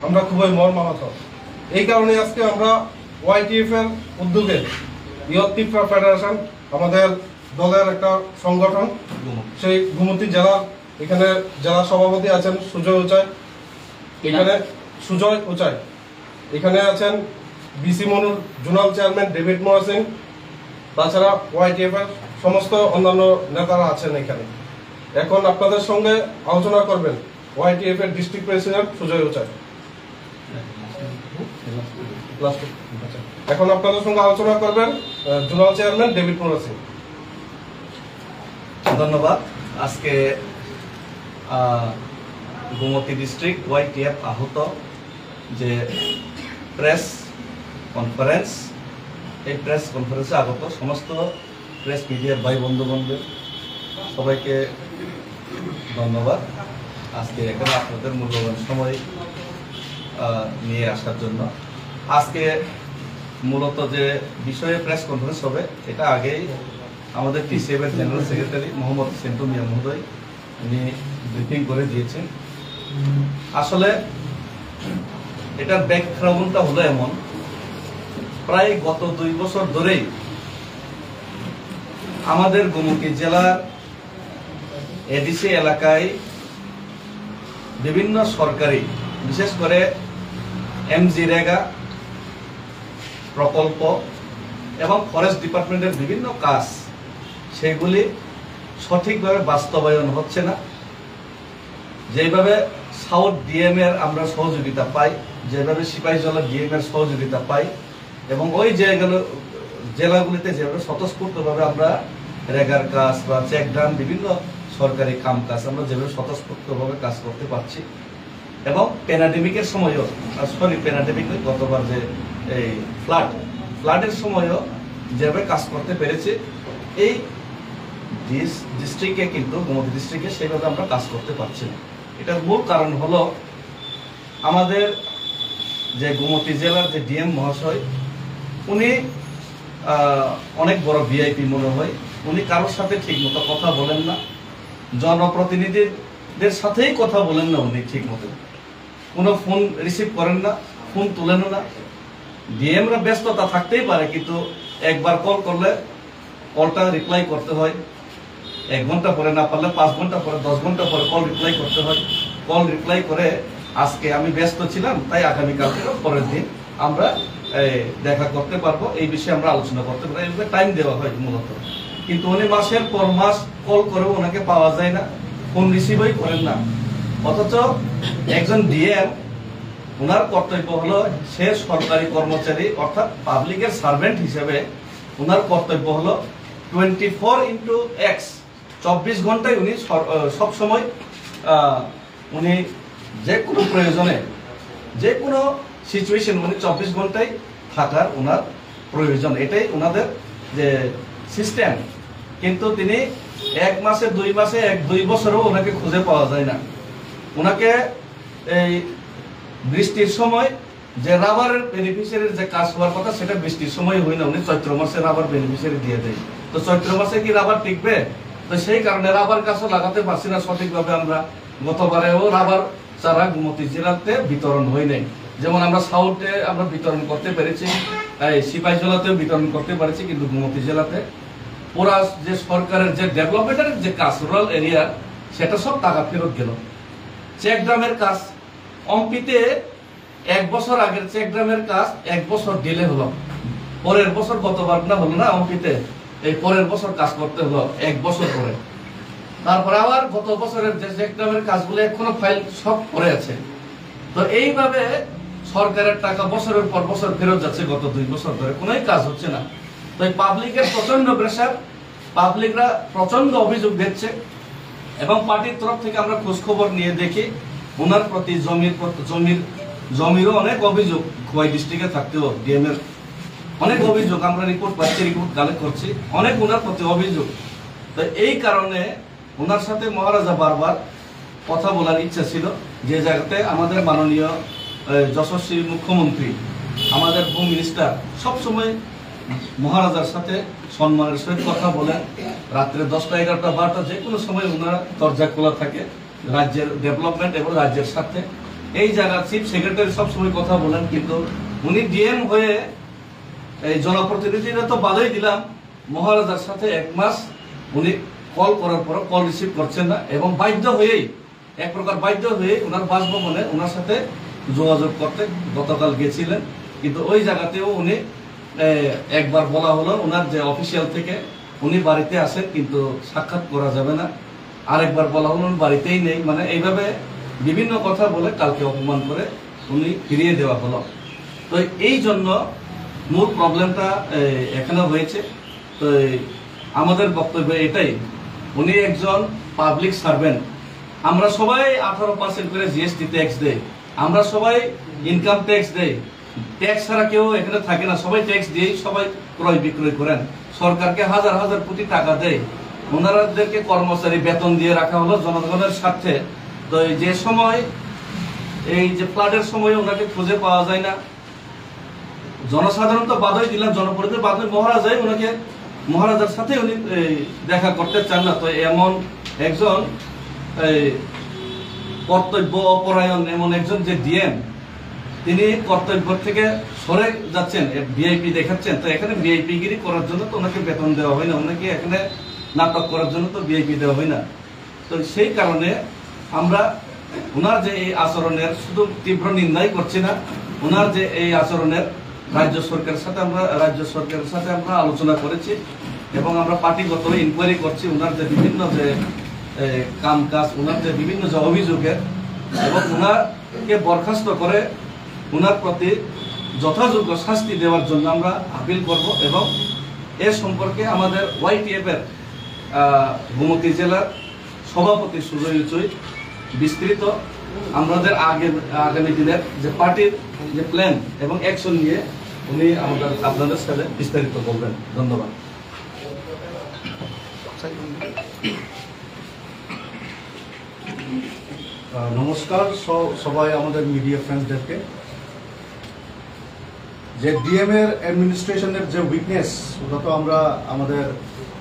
আমরা খুবই মর্মাহত। এই কারণে আজকে আমরা ওয়াইটিএফ এর উদ্যোগে ইয়ত ত্রিপুরা ফেডারেশন আমাদের দলের একটা সংগঠন, সেই গোমতী জেলার এখানে জেলা সভাপতি আছেন সুজয় উচাই, এখানে আছেন বিসি মনুর জোনাল চেয়ারম্যান ডেভিড মহাসিন, তাছাড়া ওয়াইটিএফ এর সমস্ত অন্যান্য নেতারা আছেন এখানে। এখন আপনাদের সঙ্গে আলোচনা করবেন ওয়াইটিএফ এর ডিস্ট্রিক্ট প্রেসিডেন্ট সুজয় উচাই। এখন আপনাদের সঙ্গে আলোচনা করবেন জোনাল চেয়ারম্যান ডেভিড মহাসিন। ধন্যবাদ। আজকে গোমতী ডিস্ট্রিক্ট ওয়াইটিএফ আহত যে প্রেস কনফারেন্স, এই প্রেস কনফারেন্সে আগত সমস্ত প্রেস মিডিয়ার ভাই বন্ধুবান্ধব সবাইকে ধন্যবাদ। আজকে এখানে আপনাদের মূল্যবান সময় নিয়ে আসার জন্য। আজকে মূলত যে বিষয়ে প্রেস কনফারেন্স হবে এটা আগেই আমাদের টিসিএফ এর জেনারেল সেক্রেটারি মোহাম্মদ সেন্টু মিয়া মহোদয় উনি ব্রিফিং করে দিয়েছেন। আসলে এটার ব্যাকগ্রাউন্ডটা হলো এমন, প্রায় গত 2 বছর ধরেই আমাদের গোমতী জেলার এডিসি এলাকায় বিভিন্ন সরকারি, বিশেষ করে এমজিরেগা প্রকল্প এবং ফরেস্ট ডিপার্টমেন্টের বিভিন্ন কাজ সেগুলি সঠিকভাবে বাস্তবায়ন হচ্ছে না। যেভাবে সাউথ ডিএম এর আমরা সহযোগিতা পাই, যেভাবে সিপাহীজলা ডিএম এর সহযোগিতা পাই এবং ওই জেলাগুলিতে যেভাবে স্বতঃস্ফূর্তভাবে আমরা রেগার কাজ বা চেকড্যাম বিভিন্ন সরকারি কাম কাজ আমরা যেভাবে স্বতঃস্ফূর্তভাবে কাজ করতে পারছি এবং প্যান্ডেমিকের সময়ও গতবার যে এই ফ্লাডের সময়ও যেভাবে কাজ করতে পেরেছি, এই ডিস্ট্রিক্টে কিন্তু গোমতী ডিস্ট্রিক্টে সেইভাবে আমরা কাজ করতে পারছি না। এটার মূল কারণ হলো আমাদের যে গোমতী জেলার যে ডিএম মহাশয়, উনি অনেক বড় ভিআইপি মনে হয়, উনি কারোর সাথে ঠিক মতো কথা বলেন না, জনপ্রতিনিধিদের সাথেই কথা বলেন না, উনি ঠিক মতো কোনো ফোন রিসিভ করেন না, ফোন তুলেন না। ডিএমরা ব্যস্ততা থাকতেই পারে, কিন্তু একবার কল করলে কলটা রিপ্লাই করতে হয়, 1 ঘন্টা পরে, না পারলে 5 ঘন্টা পরে, 10 ঘন্টা পরে কল রিপ্লাই করতে হয়। কল রিপ্লাই করে আজকে আমি ব্যস্ত ছিলাম, তাই আগামীকাল থেকে পরের দিন আমরা দেখা করতে পারবো, এই বিষয়ে আমরা আলোচনা করতে পারবো, এইভাবে টাইম দেওয়া হয় মূলত। কিন্তু উনি মাসের পর মাস কল করেও ওনাকে পাওয়া যায় না, ফোন রিসিভই করেন না। অথচ একজন ডিএম, ওনার কর্তব্য হলো সে সরকারি কর্মচারী অর্থাৎ পাবলিকের সার্ভেন্ট হিসেবে ওনার কর্তব্য হলো 24x 24 ঘন্টায় উনি সবসময় উনি যে কোনো প্রয়োজনে, যে কোনো সিচুয়েশন উনি 24 ঘন্টায় থাকার ওনার প্রয়োজন, এটাই ওনাদের যে সিস্টেম। কিন্তু তিনি 1 মাসে, 2 মাসে, 1-2 বছরেও ওনাকে খুঁজে পাওয়া যায় না। ওনাকে এই বৃষ্টির সময় যে রাবারের বেনিফিশিয়ারির যে কাজ হওয়ার কথা সেটা বৃষ্টির সময় হয় না, উনি চৈত্র মাসে রাবার বেনিফিশিয়ারি দিয়ে দেয়। তো চৈত্র মাসে কি রাবার টিকবে? তো সেই কারণে রাবার গাছও লাগাতে পারছি না সঠিকভাবে আমরা। গতবারেও রাবার চারা গোমতী জেলাতে বিতরণ হয় নাই। যেমন আমরা সাউথে আমরা বিতরণ করতে পেরেছি, সিপাহীজলাতেও বিতরণ করতে পেরেছি, কিন্তু গোমতী জেলাতে পুরা যে সরকারের যে ডেভেলপমেন্টের যে কাজ রুরাল এরিয়া সেটা সব টাকা ফেরত গেল। চেকড্যামের কাজ অম্পিতে 1 বছর আগের চেকড্যামের কাজ 1 বছর ডিলে হলো, পরের বছর গতবার না হলো না অম্পিতে, এই পরের বছর কাজ করতে হলো 1 বছর পরে। তারপরে আবার গত বছরের যে চেকড্যামের কাজগুলো এখনো ফাইল সব পড়ে আছে। তো এইভাবে সরকারের টাকা বছরের পর বছর ফেরত যাচ্ছে, গত 2 বছর ধরে কোনোই কাজ হচ্ছে না। তো এই পাবলিকের প্রচন্ড প্রেসার, পাবলিকরা প্রচন্ড অভিযোগ দিচ্ছে এবং পার্টির তরফ থেকে আমরা খোঁজ খবর নিয়ে দেখি ওনার প্রতি জমিরও অনেক অভিযোগ, খোয়াই ডিস্ট্রিক্টে থাকতেও ডিএম এর অনেক অভিযোগ আমরা রিপোর্ট পাচ্ছি, রিপোর্ট কালেক্ট করছি, অনেক ওনার প্রতি অভিযোগ। তো এই কারণে ওনার সাথে মহারাজা বারবার কথা বলার ইচ্ছা ছিল, যে জায়গাতে আমাদের মাননীয় যশস্বী মুখ্যমন্ত্রী, আমাদের হোম মিনিস্টার সবসময় মহারাজার সাথে সম্মানের সহিত কথা বলেন। রাত্রে 10টা, 11টা, 12টা যে কোনো সময় ওনার দরজা খোলা থাকে রাজ্যের ডেভেলপমেন্ট এবং রাজ্যের সাথে। এই জায়গা চিফ সেক্রেটারি সবসময় কথা বলেন, কিন্তু উনি ডিএম হয়ে এই জনপ্রতিনিধিরা তো বাধাই দিলাম, মহারাজার সাথে 1 মাস উনি কল করার পর কল রিসিভ করছেন না, এবং বাধ্য হয়েই এক প্রকার বাধ্য হয়ে ওনার বাসভবনে ওনার সাথে যোগাযোগ করতে গতকাল গেছিলেন। কিন্তু ওই জায়গাতেও উনি একবার বলা হলো ওনার যে অফিসিয়াল থেকে উনি বাড়িতে আসেন কিন্তু সাক্ষাৎ করা যাবে না, আরেকবার বলা হলো উনি বাড়িতেই নেই, মানে এইভাবে বিভিন্ন কথা বলে কালকে অপমান করে উনি ফিরিয়ে দেওয়া হলো। তো এই জন্য মূল প্রবলেমটা এখানে হয়েছে। তো আমাদের বক্তব্য এটাই, উনি একজন পাবলিক সার্ভেন্ট। আমরা সবাই 18% করে জিএসটি ট্যাক্স দেই, আমরা সবাই ইনকাম ট্যাক্স দেই, ট্যাক্স ছাড়া কেউ এখানে থাকে না, সবাই ট্যাক্স দিয়েই সবাই ক্রয় বিক্রয় করেন, সরকারকে হাজার হাজার কোটি টাকা দেয়, ওনাদেরকে কর্মচারী বেতন দিয়ে রাখা হলো জনগণের স্বার্থে। তো যে সময় এই যে ফ্লাডের সময় ওনাকে খুঁজে পাওয়া যায় না, জনসাধারণ তো বাধাই দিলাম, জনপ্রতিনিধি বাধাই, মহারাজাই ওনাকে মহারাজার সাথে উনি দেখা করতে চান না। তো এমন একজন কর্তব্য অপরায়ণ এমন একজন যে ডিএম, তিনি কর্তব্য থেকে সরে যাচ্ছেন, ভিআইপি দেখাচ্ছেন। তো এখানে ভিআইপি গিরি করার জন্য তো ওনাকে বেতন দেওয়া হয় না, ওনাকে এখানে নাটক করার জন্য তো ভিআইপি দেওয়া হয় না। তো সেই কারণে আমরা ওনার যে এই আচরণের শুধু তীব্র নিন্দাই করছি না, ওনার যে এই আচরণের রাজ্য সরকারের সাথে আমরা আলোচনা করেছি, এবং আমরা পার্টিগত ইনকোয়ারি করছি ওনার যে বিভিন্ন যে কাম কাজ, ওনার যে বিভিন্ন যে অভিযোগের, এবং ওনাকে বরখাস্ত করে ওনার প্রতি যথাযোগ্য শাস্তি দেওয়ার জন্য আমরা আপিল করব। এবং এর সম্পর্কে আমাদের ওয়াইটিএফ এর গোমতী জেলার সভাপতি সুজয় উচুই বিস্তৃত আমাদের আগামী দিনের যে পার্টির যে প্ল্যান এবং অ্যাকশন নিয়ে উনি আপনাদের সাথে বিস্তারিত বলবেন। ধন্যবাদ। নমস্কার সবাই আমাদের মিডিয়া ফ্রেন্ডসদেরকে। যে ডিএম এর অ্যাডমিনিস্ট্রেশনের যে উইকনেস, ওটা তো আমরা আমাদের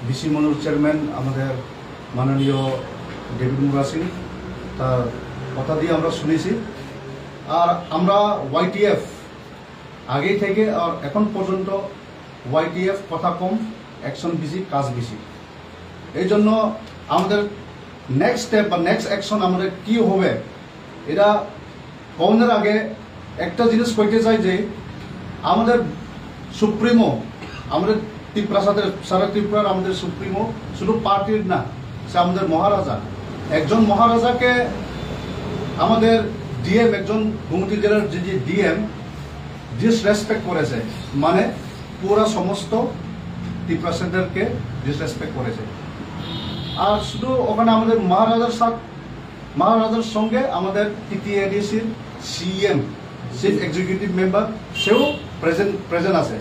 বিসি মনুর চেয়ারম্যান আমাদের মাননীয় ডেভিড মুরা সিং তার কথা দিয়ে আমরা শুনেছি। আর আমরা ওয়াইটিএফ আগেই থেকে আর এখন পর্যন্ত ওয়াইটিএফ কথা কম, অ্যাকশন বেশি, কাজ বেশি। এই জন্য আমাদের নেক্সট স্টেপ বা নেক্সট অ্যাকশন আমাদের কি হবে, এটা কমনের আগে একটা জিনিস কইতে চাই যে আমাদের সুপ্রিমো, আমাদের ত্রিপ্রাসাদের সারা ত্রিপুরার আমাদের সুপ্রিমো শুধু পার্টির না, সে আমাদের মহারাজা। একজন মহারাজাকে আমাদের ডিএম, একজন গোমতী জেলার যে ডিএম ডিসরেসপেক্ট করেছে, মানে পুরা সমস্ত ত্রিপ্রাসাদেরকে ডিসরেসপেক্ট করেছে। আর শুধু ওখানে আমাদের মহারাজার সঙ্গে আমাদের টিটিএডিসির সিএম, চিফ এক্সিকিউটিভ মেম্বার, সেও প্রেজেন্ট আছে।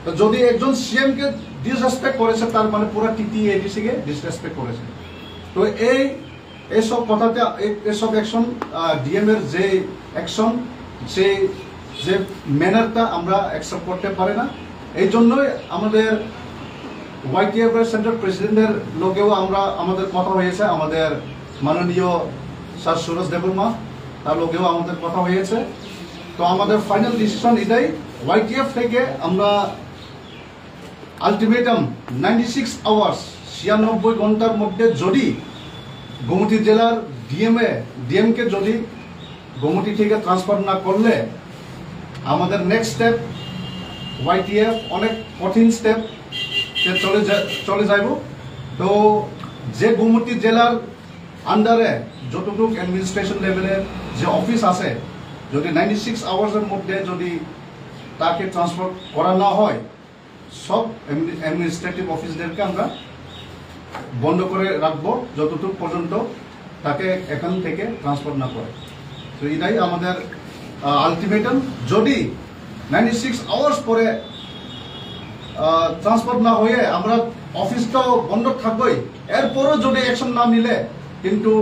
তো যদি একজন সিএম কে ডিসরেসপেক্ট করেছে, তার মানে পুরো টিটিএডিসি কে ডিসরেসপেক্ট করেছে। তো এইসব কথাতে এইসব অ্যাকশন ডিএম এর যে অ্যাকশন, সেই যে ম্যানারটা আমরা অ্যাকসেপ্ট করতে পারি না। এই জন্যই আমাদের ওয়াইটিএফ এর সেন্ট্রাল প্রেসিডেন্টের লোকেও আমাদের কথা হয়েছে, আমাদের মাননীয় স্যার সুরজ দেববর্মা তার লোকেও আমাদের কথা হয়েছে। তো আমাদের ফাইনাল ডিসিশন এটাই, ওয়াইটিএফ থেকে আমরা আলটিমেটাম 96 আওয়ার্স 96 ঘন্টার মধ্যে যদি গোমতী জেলার ডিএমকে যদি গোমতী থেকে ট্রান্সফার না করলে আমাদের নেক্সট স্টেপ ওয়াইটিএফ অনেক কঠিন স্টেপ চলে যাব। তো যে গোমতী জেলার আন্ডারে যতটুকু অ্যাডমিনিস্ট্রেশন লেভেলের যে অফিস আছে, যদি 96 আওয়ার্সের মধ্যে যদি তাকে ট্রান্সফার করা না হয়, সব অ্যাডমিনিস্ট্রেটিভ অফিসদেরকে আমরা বন্ধ করে রাখবো যতটুকু পর্যন্ত তাকে এখান থেকে ট্রান্সফার না করে। তো এটাই আমাদের আলটিমেটাম। যদি 96 আওয়ার্স পরে ট্রান্সফার না হয়ে আমরা অফিসটাও বন্ধ থাকবই, এরপরও যদি অ্যাকশন না নিলে কিন্তু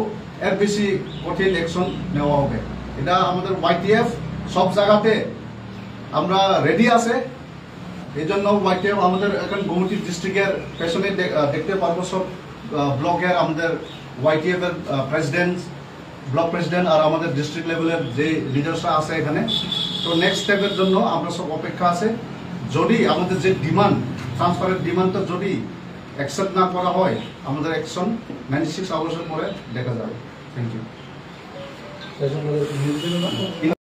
এর বেশি কঠিন অ্যাকশন নেওয়া হবে। এটা আমাদের ওয়াইটিএফ সব জায়গাতে আমরা রেডি আছে। এই জন্য ওয়াইটিএফ আমাদের এখন গোমতী ডিস্ট্রিক্টের পেছনে দেখতে পারবো সব ব্লকের আমাদের ওয়াইটিএফ এর প্রেসিডেন্ট, ব্লক প্রেসিডেন্ট আর আমাদের ডিস্ট্রিক্ট লেভেলের যে লিডার্সরা আছে এখানে। তো নেক্সট স্টেপের জন্য আমরা সব অপেক্ষা আছে। যদি আমাদের যে ডিমান্ড, ট্রান্সফারের ডিমান্ডটা যদি অ্যাকসেপ্ট না করা হয়, আমাদের অ্যাকশন 96 আওয়ার্সের পরে দেখা যাবে। Thank you.